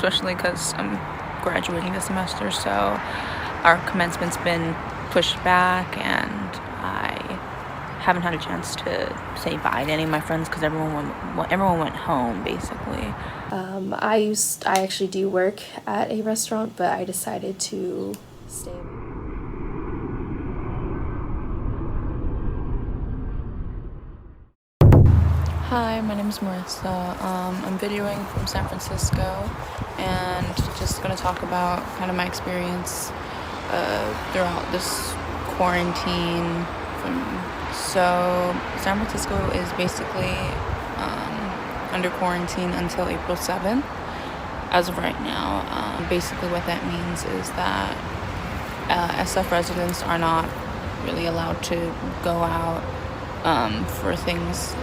especially because I'm graduating this semester, so our commencement's been pushed back and I haven't had a chance to say bye to any of my friends because everyone went home basically. I actually do work at a restaurant, but I decided to stay. Hi, my name is Marissa. I'm videoing from San Francisco and just going to talk about kind of my experience throughout this quarantine. So San Francisco is basically under quarantine until April 7th as of right now. Basically what that means is that SF residents are not really allowed to go out for things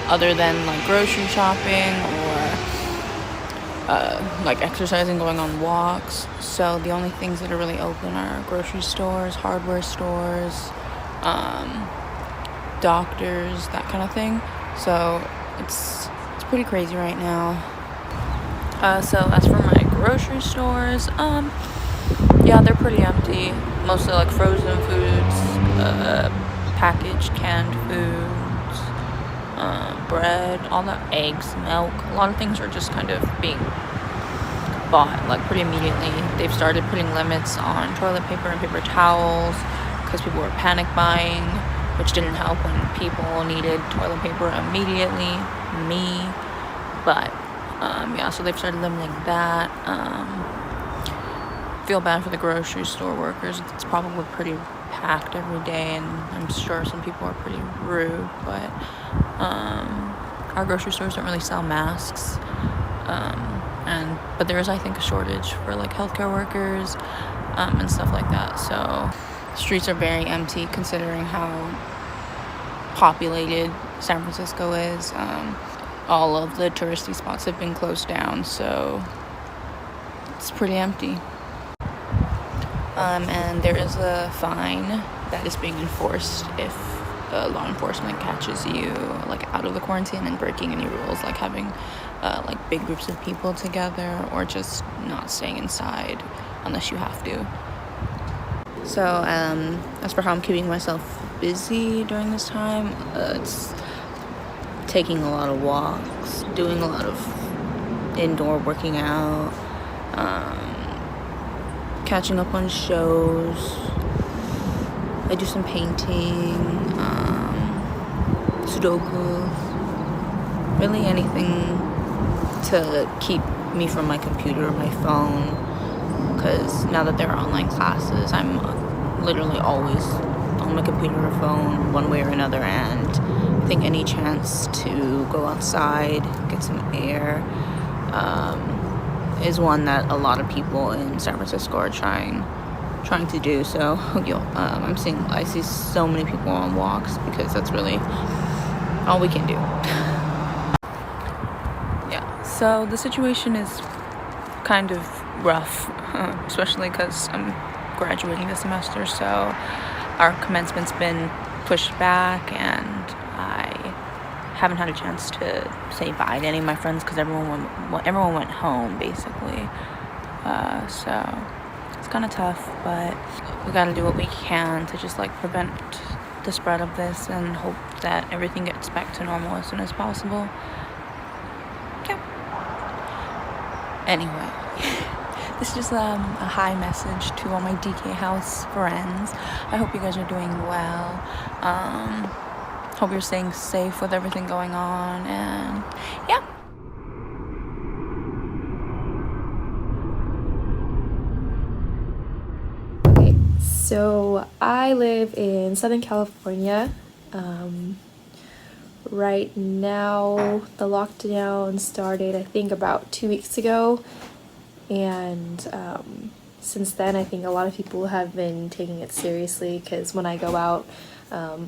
other than like grocery shopping or like exercising, going on walks. So the only things that are really open are grocery stores, hardware stores, doctors, that kind of thing. So it's pretty crazy right now. So as for my grocery stores, yeah, they're pretty empty. Mostly like frozen foods, packaged canned foods, bread, all the eggs, milk. A lot of things are just kind of being bought like pretty immediately. They've started putting limits on toilet paper and paper towels because people were panic buying, which didn't help when people needed toilet paper immediately. Me. But yeah, so they've started limiting that. Feel bad for the grocery store workers. It's probably pretty packed every day, and I'm sure some people are pretty rude, but our grocery stores don't really sell masks, but there is, I think, a shortage for like healthcare workers and stuff like that. So streets are very empty considering how populated San Francisco is. All of the touristy spots have been closed down, so it's pretty empty. And there is a fine that is being enforced if law enforcement catches you like out of the quarantine and breaking any rules, like having like big groups of people together or just not staying inside unless you have to. So as for how I'm keeping myself busy during this time, it's taking a lot of walks, doing a lot of indoor working out, catching up on shows. I do some painting, Sudoku, really anything to keep me from my computer or my phone, because now that there are online classes, I'm literally always on my computer or phone one way or another, and I think any chance to go outside, get some air, is one that a lot of people in San Francisco are trying to do. So I see so many people on walks because that's really all we can do. Yeah, so the situation is kind of rough, especially because I'm graduating this semester, so our commencement's been pushed back and I haven't had a chance to say bye to any of my friends because everyone went home basically. So it's kind of tough, but we gotta do what we can to just like prevent the spread of this and hope that everything gets back to normal as soon as possible. Yeah. Anyway, this is just a hi message to all my DK House friends. I hope you guys are doing well. Hope you're staying safe with everything going on, and yeah. Okay, so I live in Southern California. Right now, the lockdown started, I think, about 2 weeks ago, and since then, I think a lot of people have been taking it seriously, because when I go out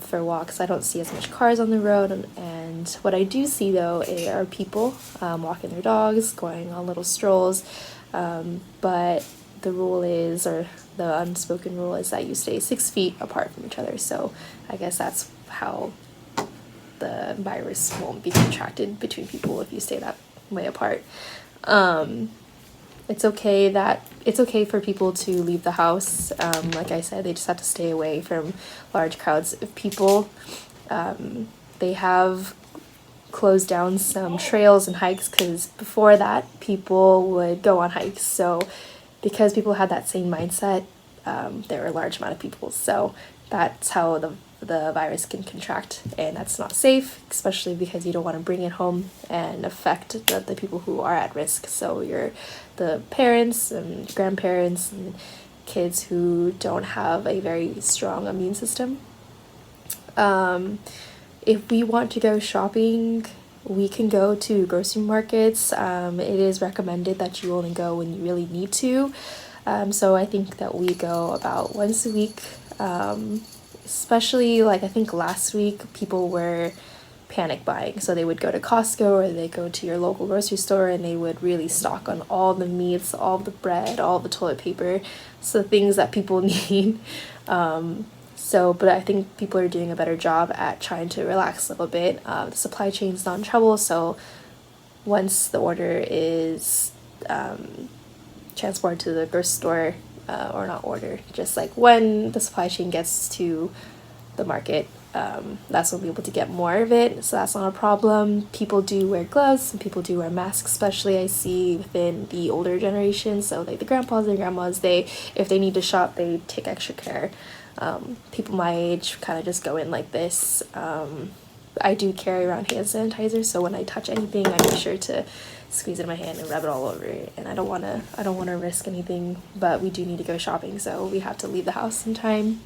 for walks, I don't see as much cars on the road, and what I do see though are people walking their dogs, going on little strolls, but the rule is, or the unspoken rule is, that you stay 6 feet apart from each other. So I guess that's how the virus won't be contracted between people, if you stay that way apart. It's okay for people to leave the house. Like I said, they just have to stay away from large crowds of people. They have closed down some trails and hikes because before that people would go on hikes. So because people had that same mindset, there were a large amount of people. So that's how the virus can contract, and that's not safe, especially because you don't want to bring it home and affect the people who are at risk. So the parents and grandparents and kids who don't have a very strong immune system. If we want to go shopping, we can go to grocery markets. It is recommended that you only go when you really need to. So I think that we go about once a week. Especially, like, I think last week people were panic buying. So they would go to Costco or they go to your local grocery store and they would really stock on all the meats, all the bread, all the toilet paper. So things that people need. But I think people are doing a better job at trying to relax a little bit. The supply chain's not in trouble, so once the order is transported to the grocery store, or not order, just like when the supply chain gets to the market, that's when we'll be able to get more of it, so that's not a problem. People do wear gloves and people do wear masks, especially I see within the older generation, so like the grandpas and grandmas, if they need to shop, they take extra care. People my age kind of just go in like this. I do carry around hand sanitizer, so when I touch anything I make sure to squeeze it in my hand and rub it all over it, and I don't want to risk anything, but we do need to go shopping, so we have to leave the house in time.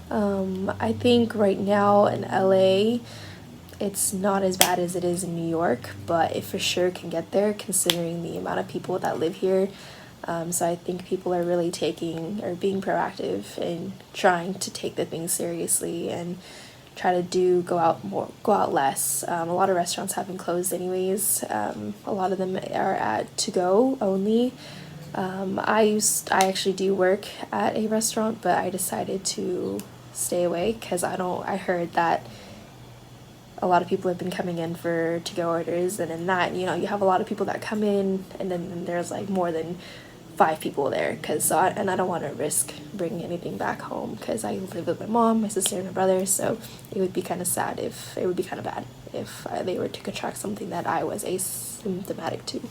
I think right now in LA it's not as bad as it is in New York, but it for sure can get there considering the amount of people that live here. So I think people are really being proactive and trying to take the things seriously and try to go out less. A lot of restaurants have been closed anyways. A lot of them are at to-go only. I actually do work at a restaurant, but I decided to stay away because I heard that a lot of people have been coming in for to-go orders, and in that, you have a lot of people that come in and then there's like more than 5 people there, and I don't want to risk bringing anything back home because I live with my mom, my sister, and my brother, so it would be kind of bad if they were to contract something that I was asymptomatic to.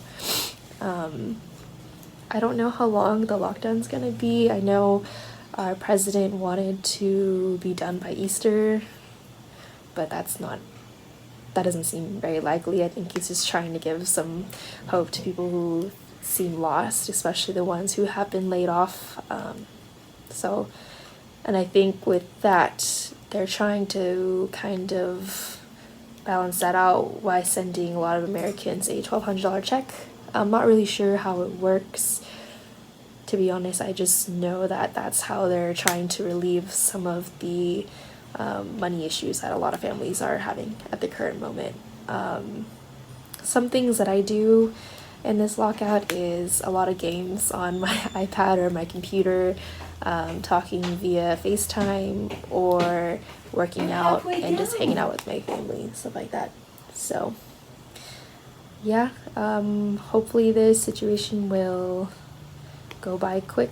I don't know how long the lockdown's gonna be. I know our president wanted to be done by Easter, but that doesn't seem very likely. I think he's just trying to give some hope to people who seem lost, especially the ones who have been laid off. And I think with that, they're trying to kind of balance that out by sending a lot of Americans a $1,200 check. I'm not really sure how it works, to be honest. I just know that that's how they're trying to relieve some of the money issues that a lot of families are having at the current moment. Some things that I do in this lockout is a lot of games on my iPad or my computer, talking via FaceTime, or working out and just hanging out with my family and stuff like that. So yeah, hopefully this situation will go by quick.